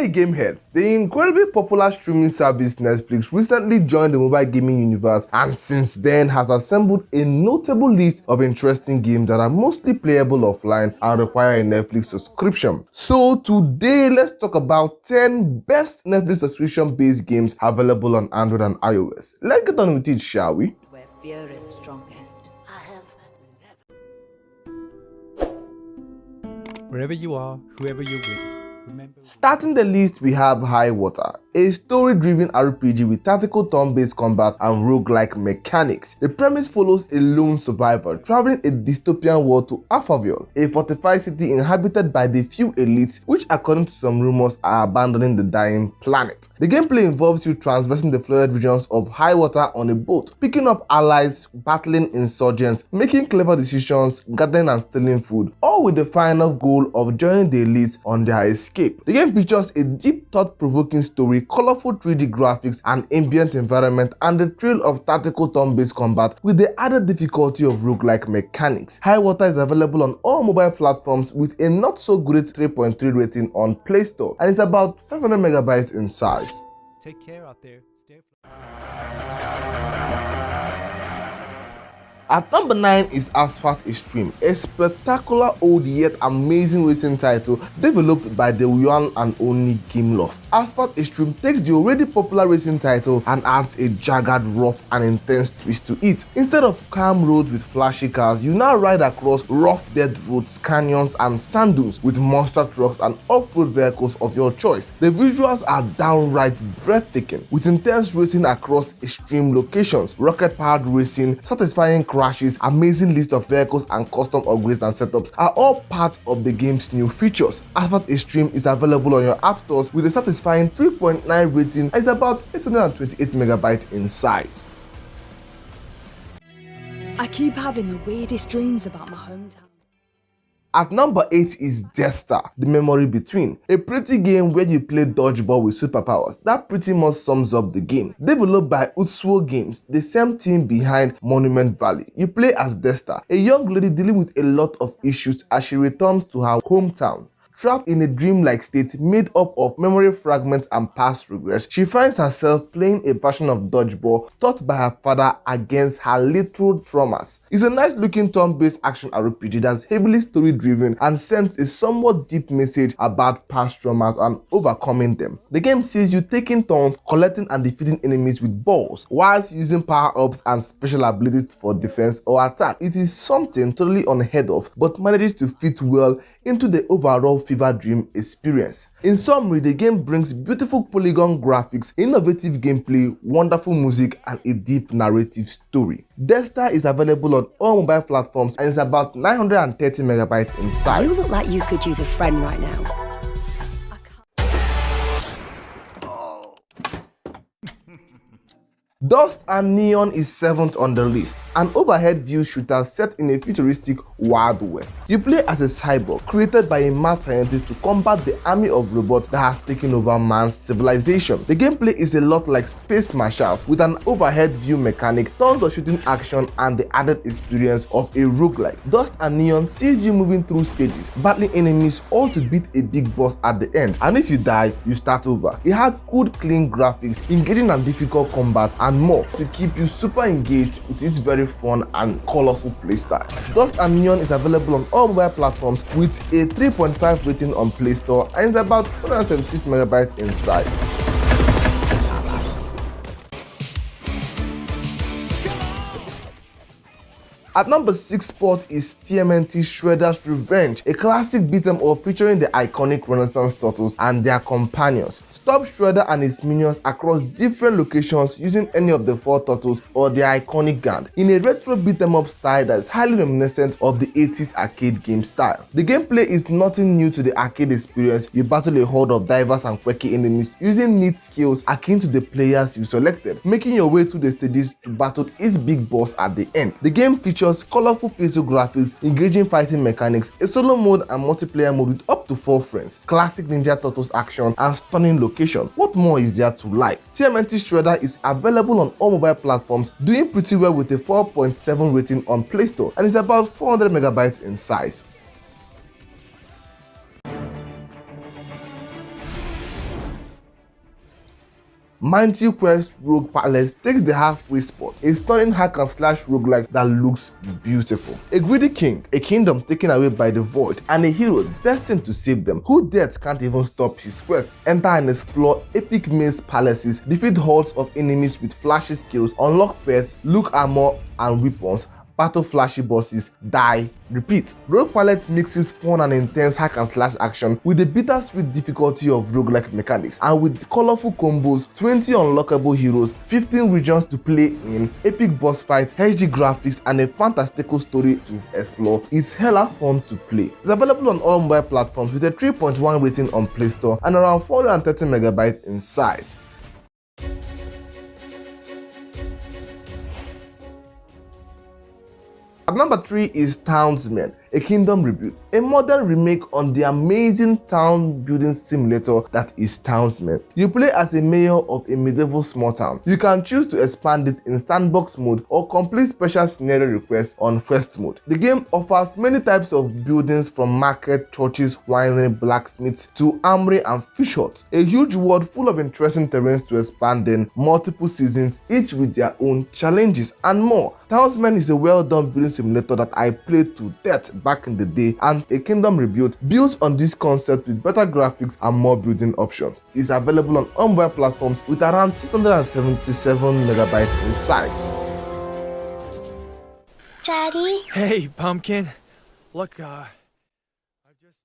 Hey Gameheads, the incredibly popular streaming service Netflix recently joined the mobile gaming universe and since then has assembled a notable list of interesting games that are mostly playable offline and require a Netflix subscription. So today let's talk about 10 best Netflix subscription based games available on Android and iOS. Let's get on with it, shall we? Where fear is strongest. Wherever you are, whoever you're with, remember... Starting the list, we have High Water, a story-driven RPG with tactical turn-based combat and roguelike mechanics. The premise follows a lone survivor traveling a dystopian world to Alsphalt, a fortified city inhabited by the few elites, which according to some rumors are abandoning the dying planet. The gameplay involves you traversing the flooded regions of High Water on a boat, picking up allies, battling insurgents, making clever decisions, gathering and stealing food, all with the final goal of joining the elites on their escape. The game features a deep, thought-provoking story, colorful 3D graphics, an ambient environment, and the thrill of tactical turn-based combat with the added difficulty of roguelike mechanics. High Water is available on all mobile platforms with a not-so-great 3.3 rating on Play Store and is about 500 megabytes in size. Take care out there. Stay At number 9 is Asphalt Extreme, a spectacular old yet amazing racing title developed by the one and only Gameloft. Asphalt Extreme takes the already popular racing title and adds a jagged, rough and intense twist to it. Instead of calm roads with flashy cars, you now ride across rough dirt roads, canyons and sand dunes with monster trucks and off-road vehicles of your choice. The visuals are downright breathtaking, with intense racing across extreme locations, rocket-powered racing, satisfying crashes, amazing list of vehicles and custom upgrades and setups are all part of the game's new features. Asphalt Extreme is available on your app stores with a satisfying 3.9 rating and is about 828 megabytes in size. I keep having the weirdest dreams about my hometown. At number 8 is Desta, The Memory Between, a pretty game where you play dodgeball with superpowers. That pretty much sums up the game. Developed by Utsuo Games, the same team behind Monument Valley. You play as Desta, a young lady dealing with a lot of issues as she returns to her hometown. Trapped in a dreamlike state made up of memory fragments and past regrets, she finds herself playing a version of dodgeball taught by her father against her literal traumas. It's a nice looking turn-based action RPG that's heavily story-driven and sends a somewhat deep message about past traumas and overcoming them. The game sees you taking turns collecting and defeating enemies with balls, whilst using power-ups and special abilities for defense or attack. It is something totally unheard of, but manages to fit well into the overall fever dream experience. In summary, the game brings beautiful polygon graphics, innovative gameplay, wonderful music, and a deep narrative story. Desta is available on all mobile platforms and is about 930 megabytes in size. You look like you could use a friend right now. Dust and Neon is 7th on the list, an overhead view shooter set in a futuristic Wild West. You play as a cyborg created by a mad scientist to combat the army of robots that has taken over man's civilization. The gameplay is a lot like Space Marshals with an overhead view mechanic, tons of shooting action and the added experience of a roguelike. Dust and Neon sees you moving through stages, battling enemies all to beat a big boss at the end, and if you die, you start over. It has good clean graphics, engaging and difficult combat and more to keep you super engaged with its very fun and colorful playstyle. Dust and Neon is available on all mobile platforms with a 3.5 rating on Play Store and is about 276 megabytes in size. At number 6 spot is TMNT Shredder's Revenge, a classic beat-em up featuring the iconic Renaissance turtles and their companions. Stop Shredder and his minions across different locations using any of the 4 turtles or their iconic gang in a retro beat-em up style that is highly reminiscent of the 80s arcade game style. The gameplay is nothing new to the arcade experience. You battle a horde of diverse and quirky enemies using neat skills akin to the players you selected, making your way through the stages to battle its big boss at the end. The game features colorful pixel graphics, engaging fighting mechanics, a solo mode and multiplayer mode with up to 4 friends, classic Ninja Turtles action and stunning location. What more is there to like? TMNT Shredder is available on all mobile platforms, doing pretty well with a 4.7 rating on Play Store and is about 400 megabytes in size. Mighty Quest Rogue Palace takes the halfway spot, a stunning hack and slash roguelike that looks beautiful. A greedy king, a kingdom taken away by the void, and a hero destined to save them, who death can't even stop his quest. Enter and explore epic maze palaces, defeat hordes of enemies with flashy skills, unlock pets, look armor and weapons, battle flashy bosses, die, repeat. Rogue Palette mixes fun and intense hack and slash action with the bittersweet difficulty of roguelike mechanics, and with colorful combos, 20 unlockable heroes, 15 regions to play in, epic boss fights, HD graphics, and a fantastical story to explore. It's hella fun to play. It's available on all mobile platforms with a 3.1 rating on Play Store and around 430 megabytes in size. At number 3 is Townsman, a kingdom reboot, a modern remake on the amazing town building simulator that is Townsman. You play as a mayor of a medieval small town. You can choose to expand it in sandbox mode or complete special scenario requests on quest mode. The game offers many types of buildings, from market, churches, winery, blacksmiths to armory and fish huts. A huge world full of interesting terrains to expand in, multiple seasons, each with their own challenges and more. Townsman is a well-done building simulator that I played to death back in the day, and a kingdom rebuild built on this concept with better graphics and more building options. It's available on mobile platforms with around 677 megabytes in size. Daddy? Hey, Pumpkin. Look, I just,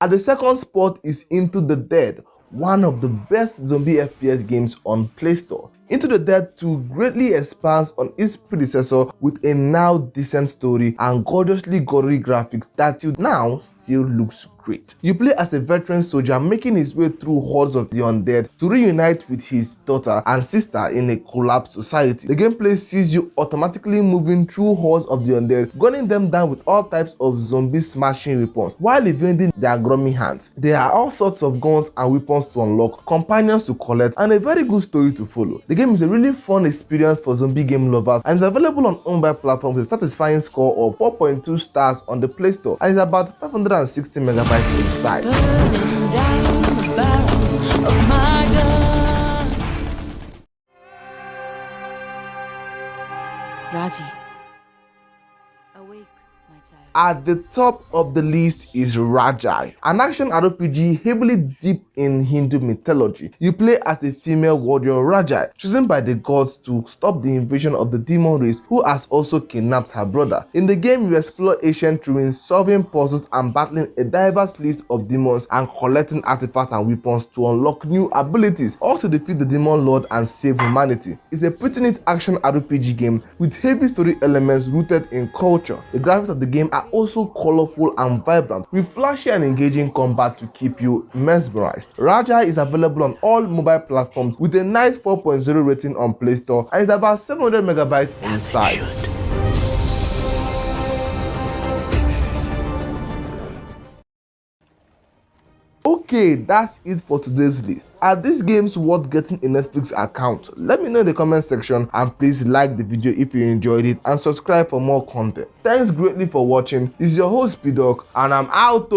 At the second spot is Into the Dead, one of the best zombie FPS games on Play Store. Into the Dead 2 greatly expands on its predecessor with a now decent story and gorgeously gory graphics that till now still looks great. You play as a veteran soldier making his way through hordes of the undead to reunite with his daughter and sister in a collapsed society. The gameplay sees you automatically moving through hordes of the undead, gunning them down with all types of zombie smashing weapons while evading their grimy hands. There are all sorts of guns and weapons to unlock, companions to collect, and a very good story to follow. The game is a really fun experience for zombie game lovers and is available on mobile platforms with a satisfying score of 4.2 stars on the Play Store and is about 560 megabytes in size. Raji. Awake, my child. At the top of the list is Raji, an action RPG heavily deep in Hindu mythology. You play as the female warrior Raji, chosen by the gods to stop the invasion of the demon race who has also kidnapped her brother. In the game, you explore ancient ruins, solving puzzles and battling a diverse list of demons and collecting artifacts and weapons to unlock new abilities, or to defeat the demon lord and save humanity. It's a pretty neat action RPG game with heavy story elements rooted in culture. The graphics of the game are also colorful and vibrant, with flashy and engaging combat to keep you mesmerized. Raji is available on all mobile platforms with a nice 4.0 rating on Play Store and is about 700 megabytes in size. Okay, that's it for today's list. Are these games worth getting a Netflix account? Let me know in the comment section, and please like the video if you enjoyed it and subscribe for more content. Thanks greatly for watching. This is your host P-Dog and I'm out.